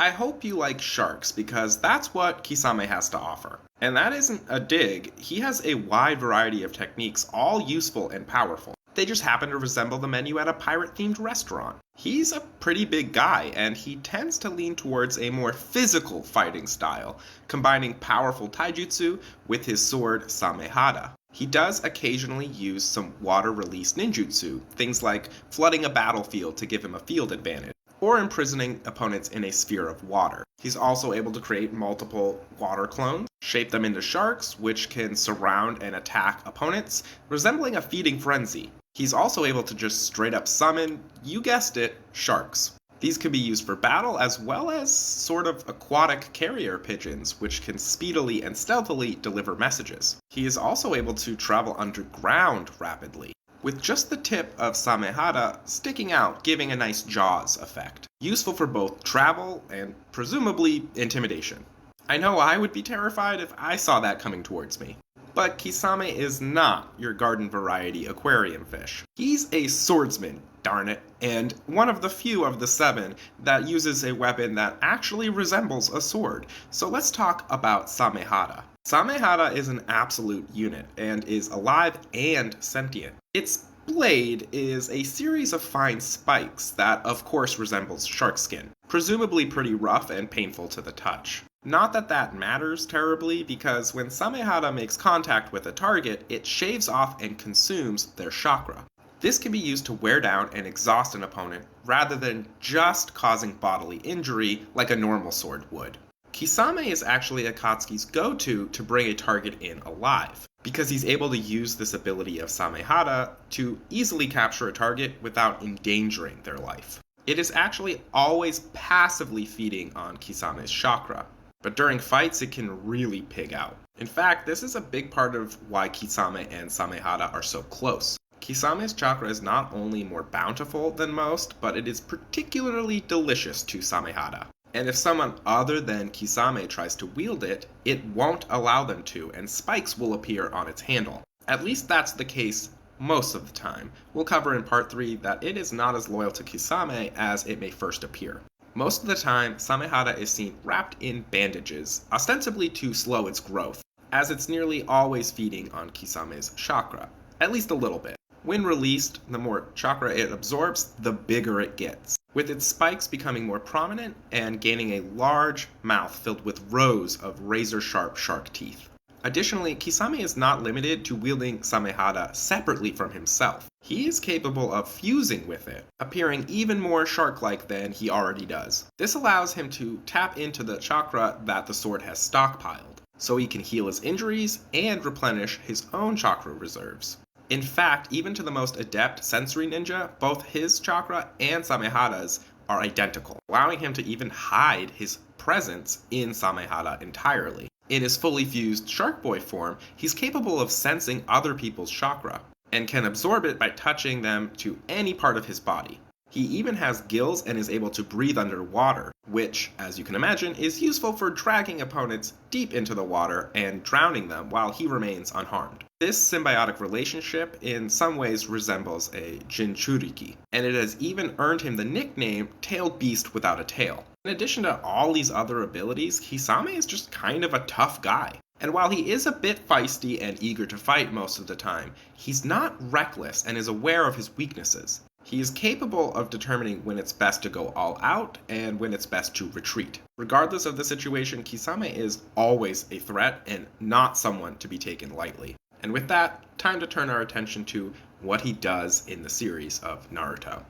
I hope you like sharks because that's what Kisame has to offer. And that isn't a dig, he has a wide variety of techniques, all useful and powerful. They just happen to resemble the menu at a pirate-themed restaurant. He's a pretty big guy, and he tends to lean towards a more physical fighting style, combining powerful taijutsu with his sword Samehada. He does occasionally use some water-release ninjutsu, things like flooding a battlefield to give him a field advantage, or imprisoning opponents in a sphere of water. He's also able to create multiple water clones, shape them into sharks, which can surround and attack opponents, resembling a feeding frenzy. He's also able to just straight up summon, you guessed it, sharks. These can be used for battle as well as sort of aquatic carrier pigeons, which can speedily and stealthily deliver messages. He is also able to travel underground rapidly, with just the tip of Samehada sticking out, giving a nice Jaws effect. Useful for both travel and presumably intimidation. I know I would be terrified if I saw that coming towards me. But Kisame is not your garden variety aquarium fish. He's a swordsman, darn it, and one of the few of the 7 that uses a weapon that actually resembles a sword. So let's talk about Samehada. Samehada is an absolute unit and is alive and sentient. Its blade is a series of fine spikes that of course resembles shark skin, presumably pretty rough and painful to the touch. Not that that matters terribly, because when Samehada makes contact with a target, it shaves off and consumes their chakra. This can be used to wear down and exhaust an opponent, rather than just causing bodily injury like a normal sword would. Kisame is actually Akatsuki's go-to to bring a target in alive, because he's able to use this ability of Samehada to easily capture a target without endangering their life. It is actually always passively feeding on Kisame's chakra, but during fights it can really pig out. In fact, this is a big part of why Kisame and Samehada are so close. Kisame's chakra is not only more bountiful than most, but it is particularly delicious to Samehada. And if someone other than Kisame tries to wield it, it won't allow them to, and spikes will appear on its handle. At least that's the case most of the time. We'll cover in part 3 that it is not as loyal to Kisame as it may first appear. Most of the time, Samehada is seen wrapped in bandages, ostensibly to slow its growth, as it's nearly always feeding on Kisame's chakra, at least a little bit. When released, the more chakra it absorbs, the bigger it gets, with its spikes becoming more prominent and gaining a large mouth filled with rows of razor-sharp shark teeth. Additionally, Kisame is not limited to wielding Samehada separately from himself. He is capable of fusing with it, appearing even more shark-like than he already does. This allows him to tap into the chakra that the sword has stockpiled, so he can heal his injuries and replenish his own chakra reserves. In fact, even to the most adept sensory ninja, both his chakra and Samehada's are identical, allowing him to even hide his presence in Samehada entirely. In his fully fused Shark Boy form, he's capable of sensing other people's chakra, and can absorb it by touching them to any part of his body. He even has gills and is able to breathe underwater, which, as you can imagine, is useful for dragging opponents deep into the water and drowning them while he remains unharmed. This symbiotic relationship in some ways resembles a Jinchuriki, and it has even earned him the nickname Tailed Beast Without a Tail. In addition to all these other abilities, Kisame is just kind of a tough guy. And while he is a bit feisty and eager to fight most of the time, he's not reckless and is aware of his weaknesses. He is capable of determining when it's best to go all out and when it's best to retreat. Regardless of the situation, Kisame is always a threat and not someone to be taken lightly. And with that, time to turn our attention to what he does in the series of Naruto.